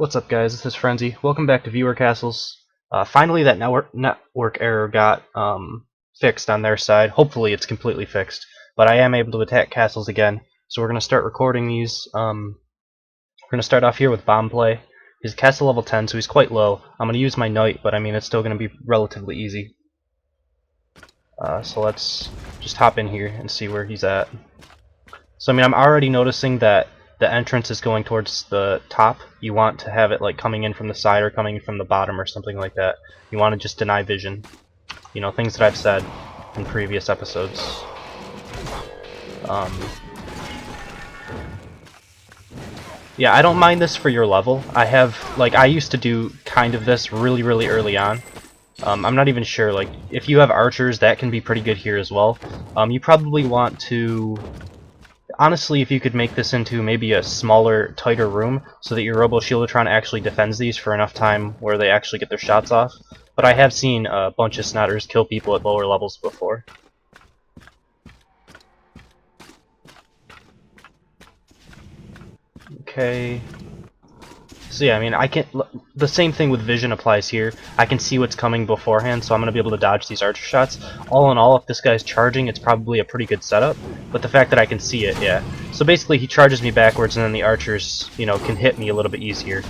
What's up, guys? This is Frenzy. Welcome back to Viewer Castles. Finally, that network error got fixed on their side. Hopefully, it's completely fixed. But I am able to attack castles again. So we're going to start recording these. We're going to start off here with bombplay. He's castle level 10, so he's quite low. I'm going to use my knight, but I mean, it's still going to be relatively easy. So let's just hop in here and see where he's at. So I mean, I'm already noticing that the entrance is going towards the top. You want to have it like coming in from the side or coming from the bottom or something like that. You want to just deny vision. You know, things that I've said in previous episodes. Yeah, I don't mind this for your level. I used to do kind of this really early on. I'm not even sure, like, if you have archers, that can be pretty good here as well. You probably want to... Honestly, if you could make this into maybe a smaller, tighter room, so that your Robo-Shieldotron actually defends these for enough time where they actually get their shots off. But I have seen a bunch of Snotters kill people at lower levels before. Okay. So yeah, I mean, the same thing with vision applies here. I can see what's coming beforehand, so I'm going to be able to dodge these archer shots. All in all, if this guy's charging, it's probably a pretty good setup. But the fact that I can see it, yeah. So basically, he charges me backwards, and then the archers, you know, can hit me a little bit easier.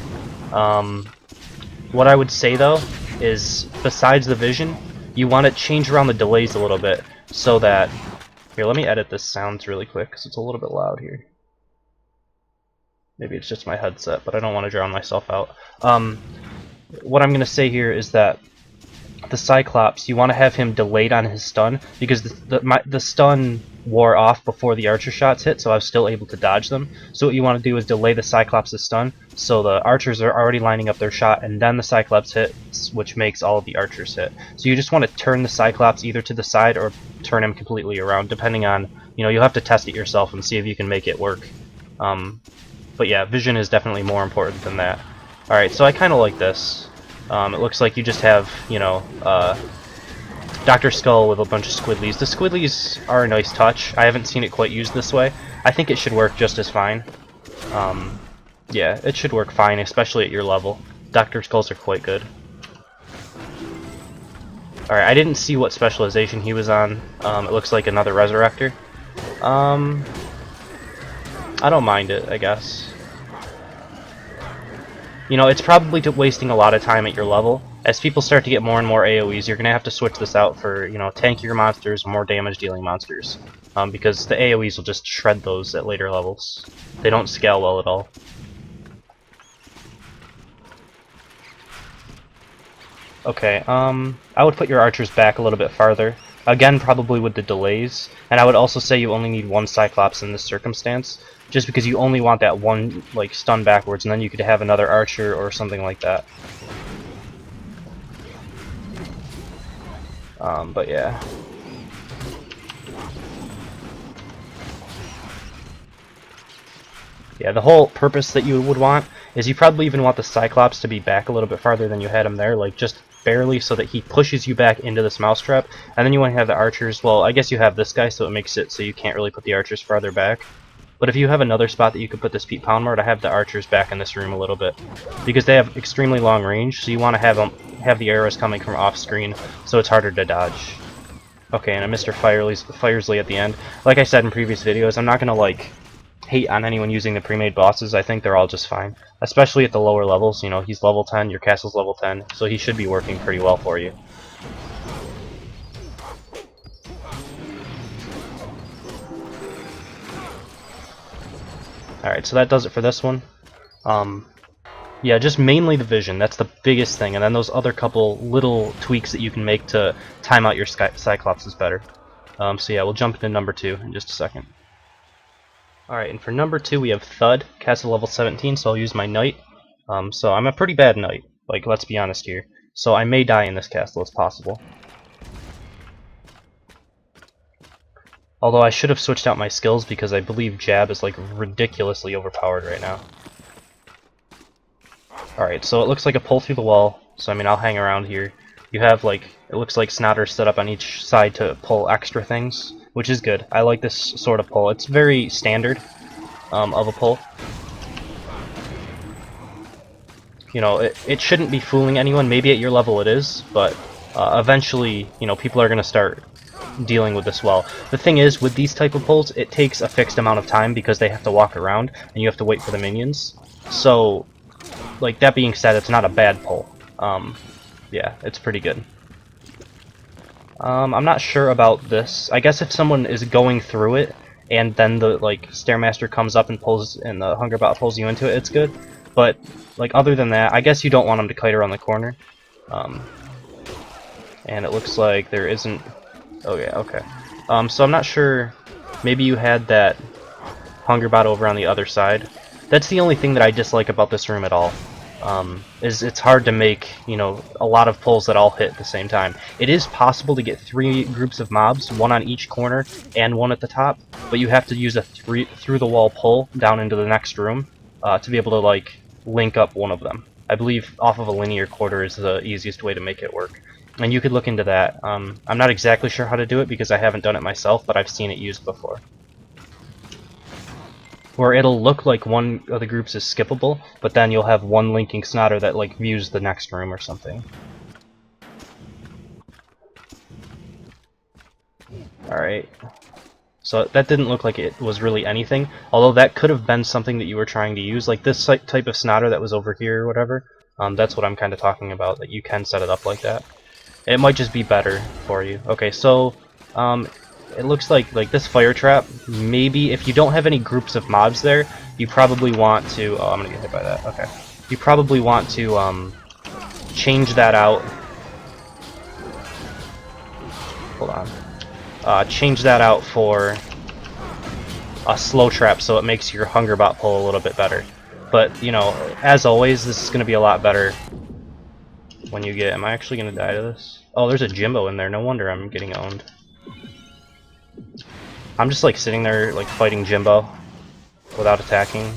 What I would say, though, is besides the vision, you want to change around the delays a little bit, so that... Here, let me edit this sounds really quick, because it's a little bit loud here. Maybe it's just my headset, but I don't want to drown myself out. What I'm going to say here is that the Cyclops, you want to have him delayed on his stun, because the stun wore off before the archer shots hit, so I was still able to dodge them. So what you want to do is delay the Cyclops' stun, so the archers are already lining up their shot, and then the Cyclops hits, which makes all of the archers hit. So you just want to turn the Cyclops either to the side or turn him completely around, depending on, you know, you'll have to test it yourself and see if you can make it work. But yeah, vision is definitely more important than that. Alright, so I kind of like this. It looks like you just have, you know, Dr. Skull with a bunch of squidlies. The squidlies are a nice touch. I haven't seen it quite used this way. I think it should work just as fine. Yeah, it should work fine, especially at your level. Dr. Skulls are quite good. Alright, I didn't see what specialization he was on. It looks like another Resurrector. I don't mind it, I guess. You know, it's probably wasting a lot of time at your level. As people start to get more and more AoEs, you're going to have to switch this out for, you know, tankier monsters, more damage-dealing monsters. Because the AoEs will just shred those at later levels. They don't scale well at all. Okay, I would put your archers back a little bit farther. Again, probably with the delays. And I would also say you only need one Cyclops in this circumstance, just because you only want that one, like, stun backwards, and then you could have another archer or something like that. But yeah. Yeah, the whole purpose that you would want is you probably even want the Cyclops to be back a little bit farther than you had him there, like just barely, so that he pushes you back into this mousetrap. And then you want to have the archers, well, I guess you have this guy, so it makes it so you can't really put the archers farther back. But if you have another spot that you could put this Pete Poundmore, to have the archers back in this room a little bit, because they have extremely long range, so you want to have the arrows coming from off screen, so it's harder to dodge. Okay, and a Mr. Firesley at the end. Like I said in previous videos, I'm not gonna like hate on anyone using the pre-made bosses. I think they're all just fine, especially at the lower levels. You know, he's level 10, your castle's level 10, so he should be working pretty well for you. Alright, so that does it for this one. Yeah, just mainly the vision. That's the biggest thing, and then those other couple little tweaks that you can make to time out your Cyclops is better. So yeah, we'll jump into number 2 in just a second. Alright, and for number 2 we have Thud, castle level 17, so I'll use my knight. So I'm a pretty bad knight, like, let's be honest here. So I may die in this castle, it's possible. Although I should have switched out my skills, because I believe Jab is like ridiculously overpowered right now. Alright, so it looks like a pull through the wall, so I mean I'll hang around here. You have like, it looks like Snotters set up on each side to pull extra things, which is good. I like this sort of pull. It's very standard of a pull. you know, it shouldn't be fooling anyone. Maybe at your level it is, but eventually, you know, people are going to start dealing with this well. The thing is, with these type of pulls, it takes a fixed amount of time because they have to walk around, and you have to wait for the minions. So, like, that being said, it's not a bad pull. Yeah, it's pretty good. I'm not sure about this. I guess if someone is going through it, and then the, like, Stairmaster comes up and pulls, and the Hungerbot pulls you into it, it's good. But, like, other than that, I guess you don't want them to kite around the corner. And it looks like there isn't... Oh yeah, okay. So I'm not sure, maybe you had that Hungerbot over on the other side. That's the only thing that I dislike about this room at all. Is it's hard to make, you know, a lot of pulls that all hit at the same time. It is possible to get 3 groups of mobs, 1 on each corner and 1 at the top, but you have to use a through the wall pull down into the next room to be able to, like, link up one of them. I believe off of a linear quarter is the easiest way to make it work. And you could look into that. I'm not exactly sure how to do it because I haven't done it myself, but I've seen it used before. Where it'll look like one of the groups is skippable, but then you'll have one linking Snotter that, like, views the next room or something. Alright. So that didn't look like it was really anything, although that could have been something that you were trying to use, like this type of Snotter that was over here or whatever. That's what I'm kind of talking about, that you can set it up like that. It might just be better for you. Okay, so it looks like this fire trap, maybe if you don't have any groups of mobs there, you probably want to... Oh, I'm gonna get hit by that. Okay. You probably want to change that out. Hold on. Change that out for a slow trap so it makes your Hungerbot pull a little bit better. But, you know, as always, this is going to be a lot better when you get... Am I actually going to die to this? Oh, there's a Jimbo in there. No wonder I'm getting owned. I'm just, like, sitting there, like, fighting Jimbo without attacking,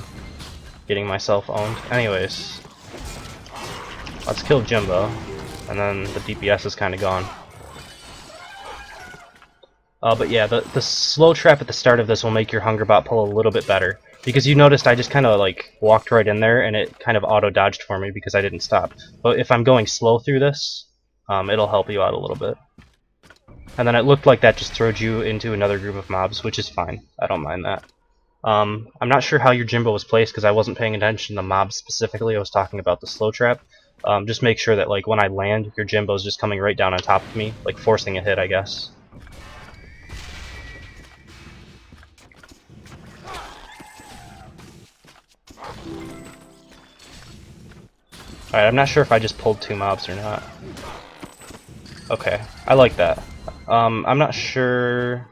getting myself owned. Anyways, let's kill Jimbo, and then the DPS is kind of gone. But yeah, the slow trap at the start of this will make your Hungerbot pull a little bit better. Because you noticed I just kind of, like, walked right in there, and it kind of auto-dodged for me because I didn't stop. But if I'm going slow through this, it'll help you out a little bit. And then it looked like that just throwed you into another group of mobs, which is fine. I don't mind that. I'm not sure how your Jimbo was placed because I wasn't paying attention to mobs specifically. I was talking about the slow trap. Just make sure that, like, when I land, your Jimbo's just coming right down on top of me, like forcing a hit, I guess. Alright, I'm not sure if I just pulled 2 mobs or not. Okay, I like that. I'm not sure...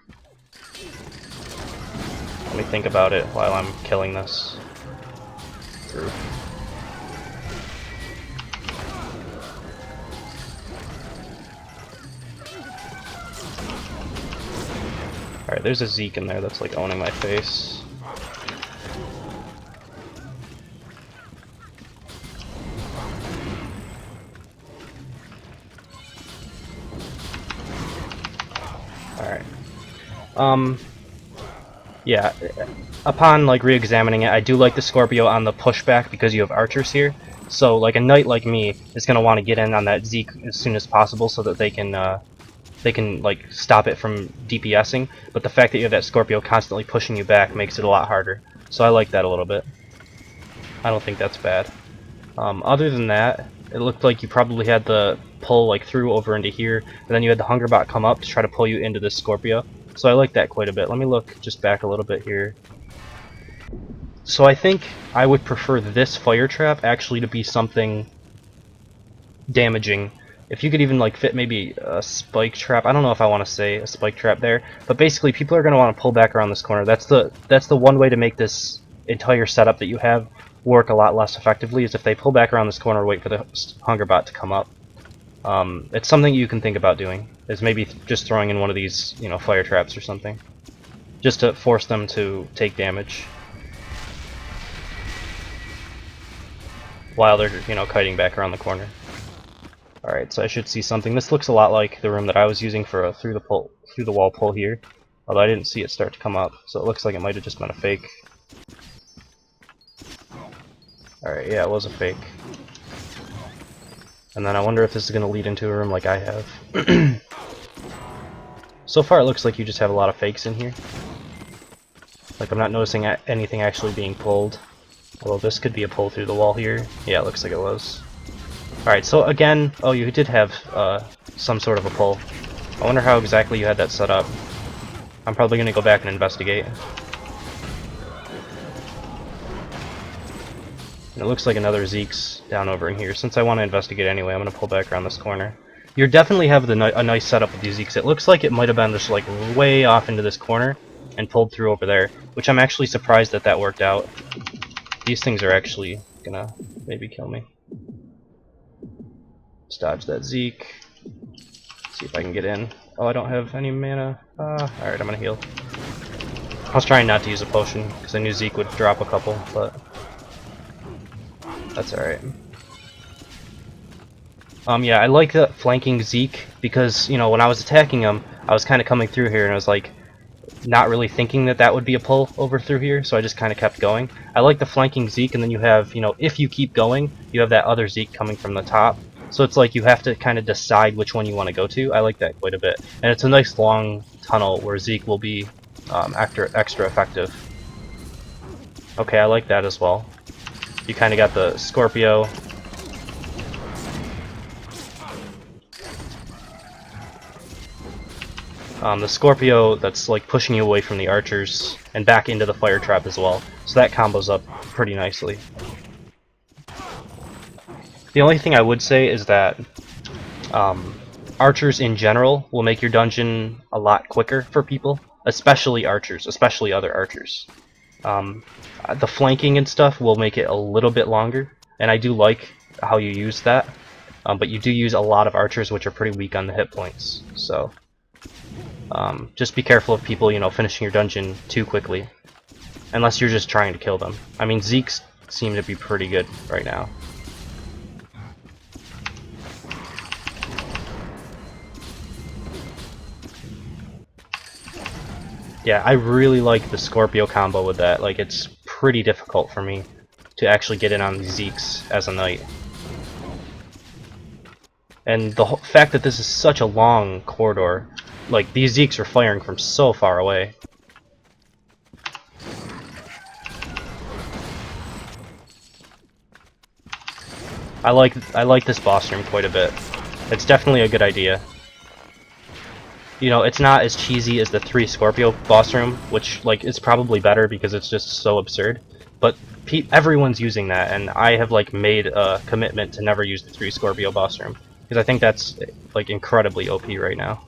Let me think about it while I'm killing this group. Alright, there's a Zeke in there that's, like, owning my face. Alright. Yeah, upon, like, re-examining it, I do like the Scorpio on the pushback because you have archers here. So, like, a knight like me is going to want to get in on that Zeke as soon as possible so that they can, like, stop it from DPSing. But the fact that you have that Scorpio constantly pushing you back makes it a lot harder. So I like that a little bit. I don't think that's bad. Other than that, it looked like you probably had the pull, like, through over into here, and then you had the Hungerbot come up to try to pull you into this Scorpio. So I like that quite a bit. Let me look just back a little bit here. So I think I would prefer this fire trap actually to be something damaging. If you could even, like, fit maybe a spike trap. I don't know if I want to say a spike trap there, but basically people are going to want to pull back around this corner. That's the one way to make this entire setup that you have work a lot less effectively, is if they pull back around this corner, wait for the Hungerbot to come up. It's something you can think about doing, is maybe just throwing in one of these, you know, fire traps or something, just to force them to take damage while they're, you know, kiting back around the corner. Alright, so I should see something. This looks a lot like the room that I was using for a through the wall pull here, although I didn't see it start to come up, so it looks like it might have just been a fake. Alright, yeah, it was a fake. And then I wonder if this is going to lead into a room like I have. So far it looks like you just have a lot of fakes in here. Like I'm not noticing anything actually being pulled. Although this could be a pull through the wall here. Yeah, it looks like it was. Alright, so again, oh, you did have some sort of a pull. I wonder how exactly you had that set up. I'm probably going to go back and investigate. And it looks like another Zeke's down over in here. Since I want to investigate anyway, I'm going to pull back around this corner. You definitely have a nice setup with these Zeke's. It looks like it might have been just like way off into this corner and pulled through over there, which I'm actually surprised that that worked out. These things are actually gonna maybe kill me. Let's dodge that Zeke. See if I can get in. Oh, I don't have any mana. Alright, I'm gonna heal. I was trying not to use a potion because I knew Zeke would drop a couple, but that's alright. Yeah, I like the flanking Zeke because, you know, when I was attacking him, I was kind of coming through here and I was like, not really thinking that that would be a pull over through here, so I just kind of kept going. I like the flanking Zeke, and then you have, you know, if you keep going, you have that other Zeke coming from the top. So it's like you have to kind of decide which one you want to go to. I like that quite a bit. And it's a nice long tunnel where Zeke will be extra effective. Okay, I like that as well. You kind of got the Scorpio. The Scorpio that's like pushing you away from the archers and back into the fire trap as well. So that combos up pretty nicely. The only thing I would say is that archers in general will make your dungeon a lot quicker for people, especially archers, especially other archers. The flanking and stuff will make it a little bit longer, and I do like how you use that, but you do use a lot of archers which are pretty weak on the hit points, so just be careful of people, you know, finishing your dungeon too quickly, unless you're just trying to kill them. I mean, Zeke's seem to be pretty good right now. Yeah, I really like the Scorpio combo with that. Like, it's pretty difficult for me to actually get in on these Zeke's as a knight. And the fact that this is such a long corridor, like, these Zeke's are firing from so far away. I like this boss room quite a bit. It's definitely a good idea. You know, it's not as cheesy as the 3 Scorpio boss room, which, like, is probably better because it's just so absurd. But everyone's using that, and I have, like, made a commitment to never use the 3 Scorpio boss room. Because I think that's, like, incredibly OP right now.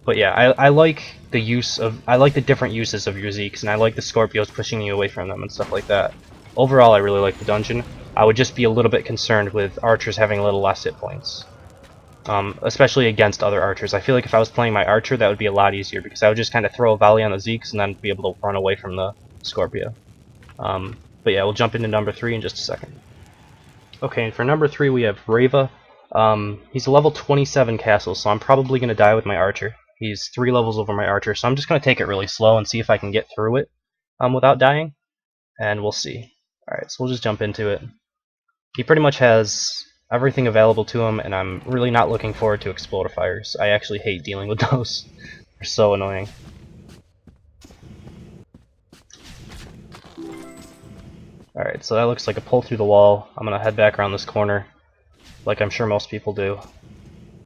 But yeah, I like the different uses of your Zeeks, and I like the Scorpios pushing you away from them and stuff like that. Overall, I really like the dungeon. I would just be a little bit concerned with archers having a little less hit points. Especially against other archers. I feel like if I was playing my archer, that would be a lot easier, because I would just kind of throw a volley on the Zeeks and then be able to run away from the Scorpio. But yeah, we'll jump into number 3 in just a second. Okay, and for number 3 we have Rayva. He's a level 27 castle, so I'm probably going to die with my archer. He's 3 levels over my archer, so I'm just going to take it really slow and see if I can get through it without dying, and we'll see. Alright, so we'll just jump into it. He pretty much has everything available to him, and I'm really not looking forward to explodifiers. I actually hate dealing with those. They're so annoying. Alright, so that looks like a pull through the wall. I'm gonna head back around this corner, like I'm sure most people do.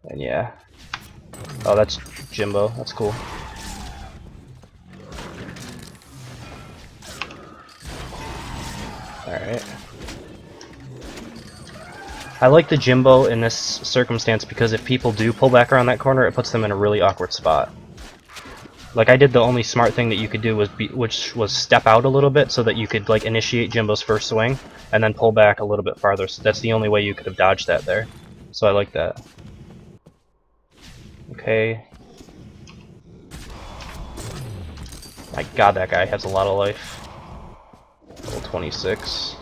And yeah. Oh, that's Jimbo. That's cool. Alright. I like the Jimbo in this circumstance because if people do pull back around that corner, it puts them in a really awkward spot. Like, I did the only smart thing that you could do, which was step out a little bit so that you could, like, initiate Jimbo's first swing and then pull back a little bit farther. So that's the only way you could have dodged that there. So I like that. Okay. My god, that guy has a lot of life. Level 26.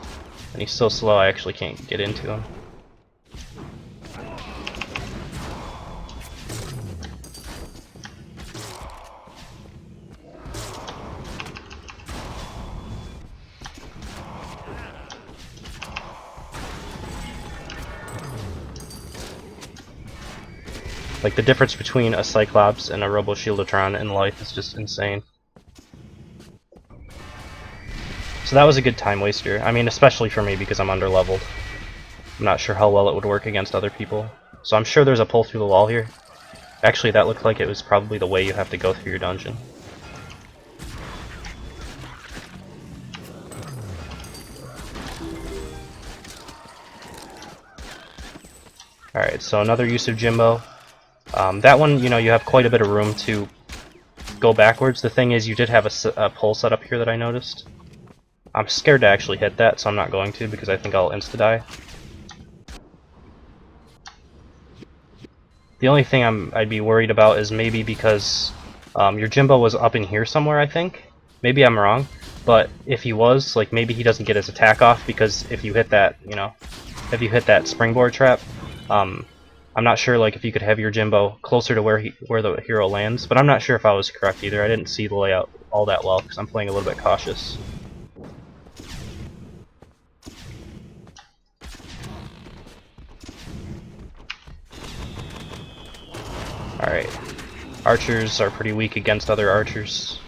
And he's so slow I actually can't get into him. Like, the difference between a Cyclops and a Robo Shieldatron in life is just insane. So that was a good time waster. I mean, especially for me because I'm underleveled. I'm not sure how well it would work against other people. So I'm sure there's a pull through the wall here. Actually, that looked like it was probably the way you have to go through your dungeon. Alright, so another use of Jimbo. That one, you know, you have quite a bit of room to go backwards. The thing is, you did have a pull set up here that I noticed. I'm scared to actually hit that, so I'm not going to because I think I'll insta-die. The only thing I'd be worried about is maybe because your Jimbo was up in here somewhere, I think. Maybe I'm wrong, but if he was, like, maybe he doesn't get his attack off because if you hit that, you know, if you hit that springboard trap, I'm not sure, like, if you could have your Jimbo closer to where the hero lands, but I'm not sure if I was correct either. I didn't see the layout all that well because I'm playing a little bit cautious. Alright, archers are pretty weak against other archers.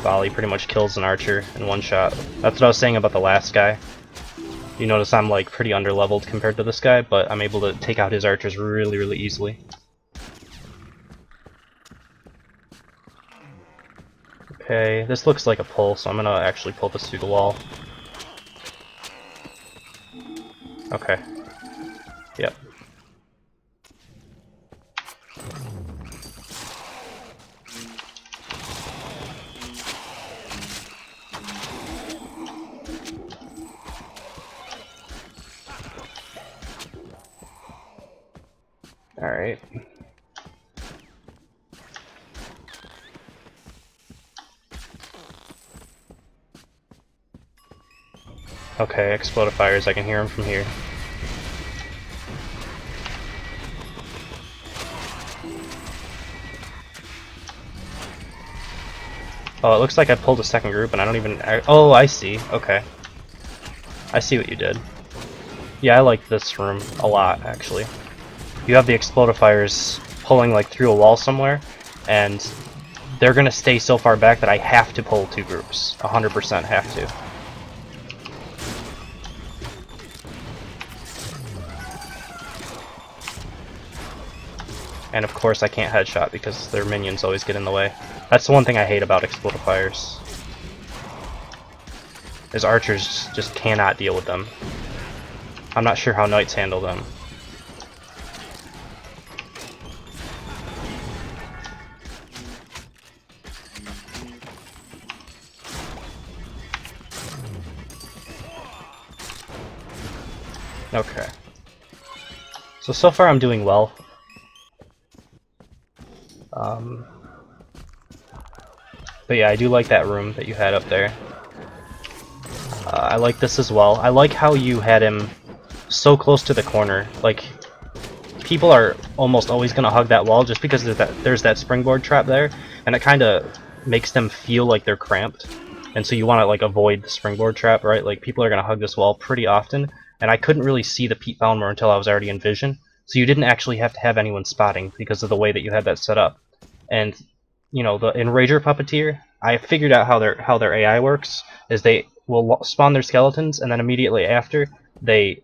Volley pretty much kills an archer in one shot. That's what I was saying about the last guy. You notice I'm like pretty underleveled compared to this guy, but I'm able to take out his archers really, really easily. Okay, this looks like a pull, so I'm gonna actually pull this through the wall. Okay. Yep. Alright. Okay, explodifiers, I can hear them from here. Oh, it looks like I pulled a second group and I don't even... Oh, I see. Okay. I see what you did. Yeah, I like this room a lot, actually. You have the explodifiers pulling like through a wall somewhere, and they're gonna stay so far back that I have to pull two groups. 100% have to. And of course I can't headshot because their minions always get in the way. That's the one thing I hate about explodifiers. Is archers just cannot deal with them. I'm not sure how knights handle them. Okay. So far I'm doing well. But yeah, I do like that room that you had up there. I like this as well. I like how you had him so close to the corner. Like, people are almost always going to hug that wall just because there's that springboard trap there, and it kind of makes them feel like they're cramped. And so you want to like avoid the springboard trap, right? Like, people are going to hug this wall pretty often, and I couldn't really see the Pete Foundmore until I was already in vision. So you didn't actually have to have anyone spotting because of the way that you had that set up. And you know, the Enrager Puppeteer, I figured out how their AI works. Is they will spawn their skeletons, and then immediately after they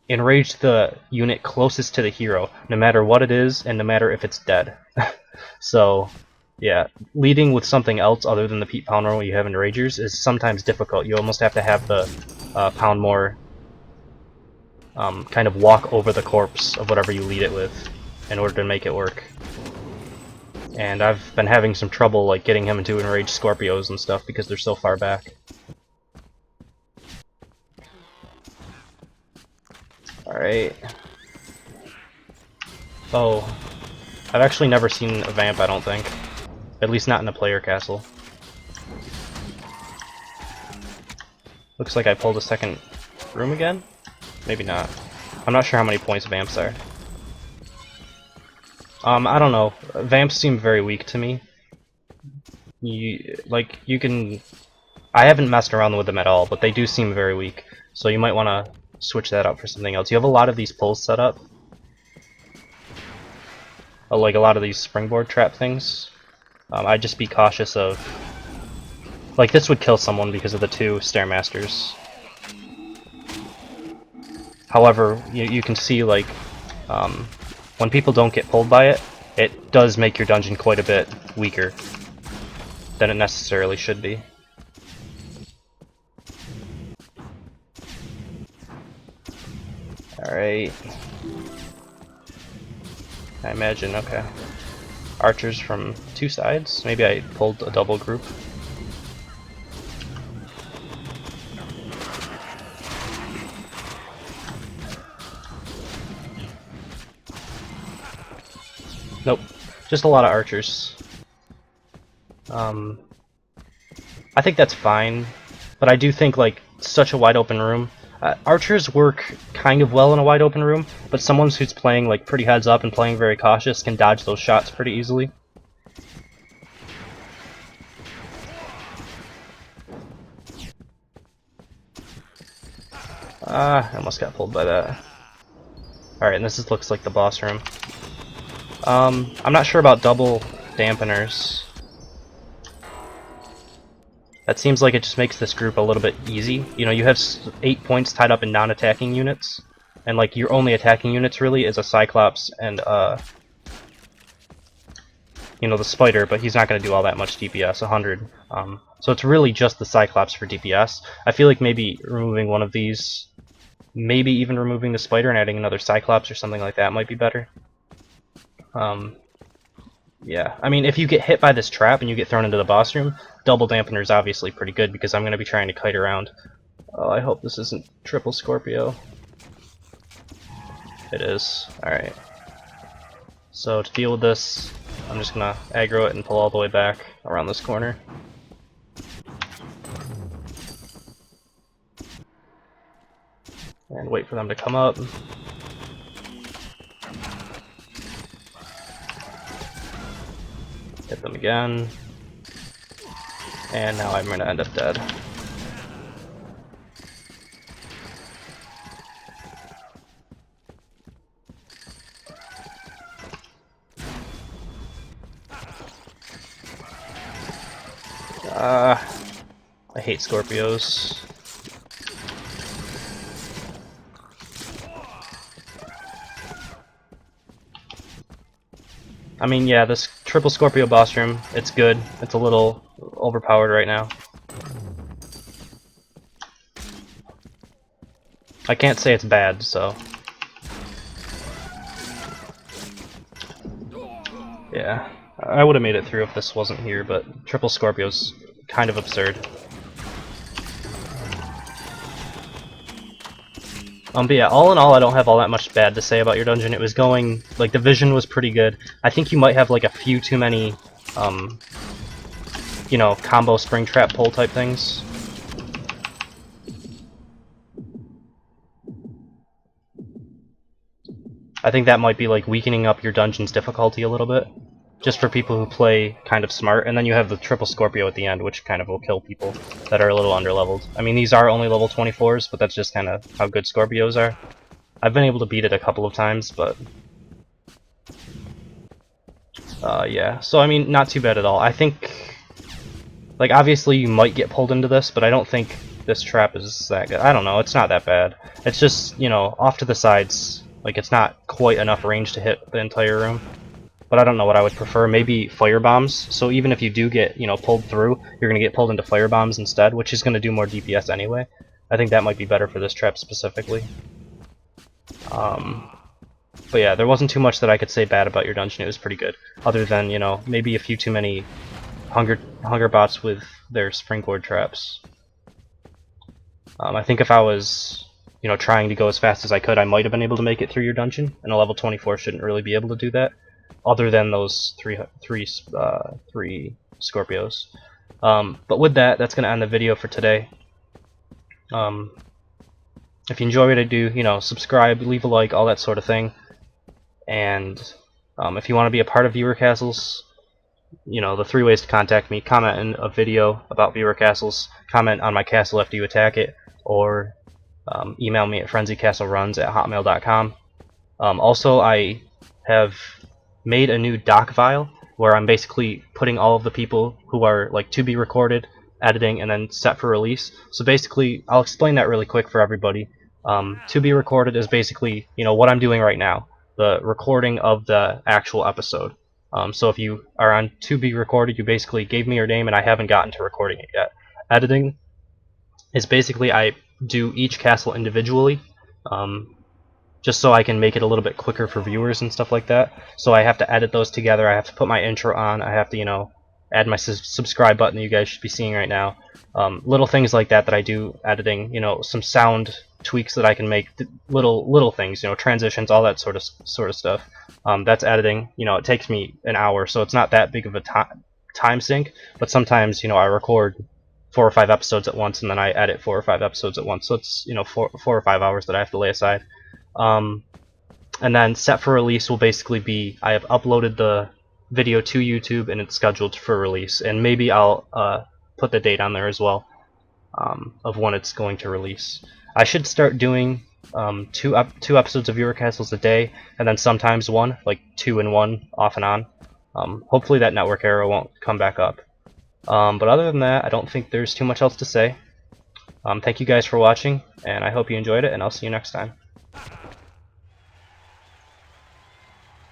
enrage the unit closest to the hero, no matter what it is, and no matter if it's dead. So yeah, leading with something else other than the Pete Poundmore when you have Enragers is sometimes difficult. You almost have to have the Poundmore kind of walk over the corpse of whatever you lead it with in order to make it work. And I've been having some trouble like getting him into enraged Scorpios and stuff because they're so far back. Alright. Oh. I've actually never seen a vamp, I don't think. At least not in a player castle. Looks like I pulled a second room again? Maybe not. I'm not sure how many points vamps are. I don't know. Vamps seem very weak to me. You can... I haven't messed around with them at all, but they do seem very weak. So you might want to switch that up for something else. You have a lot of these pulls set up. Like a lot of these springboard trap things. I'd just be cautious of... Like, this would kill someone because of the 2 Stairmasters. However, you can see, like, when people don't get pulled by it, it does make your dungeon quite a bit weaker than it necessarily should be. Alright. I imagine, okay. Archers from 2 sides? Maybe I pulled a double group. Nope. Just a lot of archers. I think that's fine, but I do think, like, such a wide open room. Archers work kind of well in a wide open room, but someone who's playing like pretty heads up and playing very cautious can dodge those shots pretty easily. I almost got pulled by that. Alright, and this looks like the boss room. I'm not sure about double dampeners. That seems like it just makes this group a little bit easy. You know, you have 8 points tied up in non-attacking units, and like your only attacking units really is a Cyclops and you know, the Spider, but he's not going to do all that much DPS, 100. So it's really just the Cyclops for DPS. I feel like maybe removing one of these, maybe even removing the Spider and adding another Cyclops or something like that might be better. Yeah, I mean, if you get hit by this trap and you get thrown into the boss room, double dampener is obviously pretty good because I'm going to be trying to kite around. Oh, I hope this isn't triple Scorpio. It is. Alright. So to deal with this, I'm just going to aggro it and pull all the way back around this corner. And wait for them to come up. Hit them again. And now I'm going to end up dead. I hate Scorpios. I mean, yeah, this triple Scorpio boss room, it's good. It's a little overpowered right now. I can't say it's bad, so... Yeah, I would have made it through if this wasn't here, but triple Scorpio's kind of absurd. But yeah, all in all, I don't have all that much bad to say about your dungeon. It was going, like, the vision was pretty good. I think you might have, like, a few too many, you know, combo spring trap pull type things. I think that might be, like, weakening up your dungeon's difficulty a little bit. Just for people who play kind of smart, and then you have the triple Scorpio at the end, which kind of will kill people that are a little underleveled. I mean, these are only level 24s, but that's just kind of how good Scorpios are. I've been able to beat it a couple of times, but... yeah, so I mean, not too bad at all. I think... Like, obviously you might get pulled into this, but I don't think this trap is that good. I don't know, it's not that bad. It's just, you know, off to the sides. Like, it's not quite enough range to hit the entire room. But I don't know what I would prefer. Maybe fire bombs. So even if you do get, you know, pulled through, you're going to get pulled into fire bombs instead, which is going to do more DPS anyway. I think that might be better for this trap specifically. But yeah, there wasn't too much that I could say bad about your dungeon. It was pretty good. Other than, you know, maybe a few too many hunger bots with their springboard traps. I think if I was, you know, trying to go as fast as I could, I might have been able to make it through your dungeon, and a level 24 shouldn't really be able to do that. Other than those three Scorpios. But with that, that's going to end the video for today. If you enjoy what I do, you know, subscribe, leave a like, all that sort of thing. And if you want to be a part of Viewer Castles, you know, the 3 ways to contact me: comment in a video about Viewer Castles, comment on my castle after you attack it, or email me at frenzycastleruns@hotmail.com. Also, I have made a new doc file where I'm basically putting all of the people who are like to be recorded, editing, and then set for release. So basically, I'll explain that really quick for everybody. To be recorded is basically, you know, what I'm doing right now, the recording of the actual episode. So if you are on to be recorded, you basically gave me your name and I haven't gotten to recording it yet. Editing is basically I do each castle individually, just so I can make it a little bit quicker for viewers and stuff like that. So I have to edit those together. I have to put my intro on. I have to, you know, add my subscribe button that you guys should be seeing right now. Little things like that that I do editing. You know, some sound tweaks that I can make. Little things. You know, transitions, all that sort of stuff. That's editing. You know, it takes me an hour, so it's not that big of a time sink. But sometimes, you know, I record 4 or 5 episodes at once, and then I edit 4 or 5 episodes at once. So it's, you know, 4 or 5 hours that I have to lay aside. And then set for release will basically be I have uploaded the video to YouTube and it's scheduled for release, and maybe I'll put the date on there as well, of when it's going to release. I should start doing two episodes of Viewer Castles a day, and then sometimes one, like 2 and 1 off and on. Hopefully that network error won't come back up. But other than that, I don't think there's too much else to say. Thank you guys for watching, and I hope you enjoyed it, and I'll see you next time.